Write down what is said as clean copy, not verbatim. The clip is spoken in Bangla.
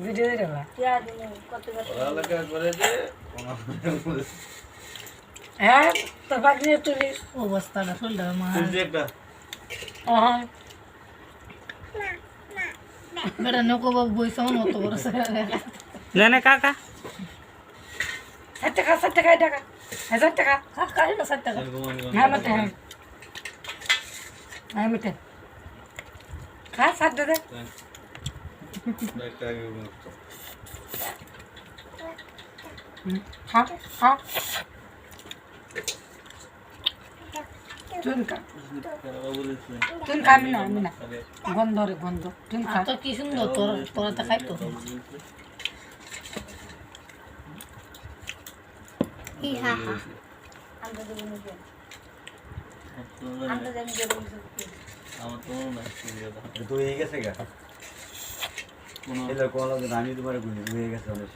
ভিডিও রে বা হ্যাঁ তো বাকি তুলিস অবস্থাটা শুনলে মা বেটা নৌকো বাবু বইছে আমার মতো করেছে নে কাকা 60 টাকা 60 টাকা টাকা 1000 টাকা কাকা না 60 টাকা হ্যাঁ মতে হ্যাঁ মতে খা 60 দে খা খা তুই খাবি না আমি না গন্ধ রে গন্ধ তুই খা তো কি সুন্দর তোরা তো খাইতো ই হা হা তো হয়ে গেছে গা এলো কোন আমি তোমার হয়ে গেছে অনেক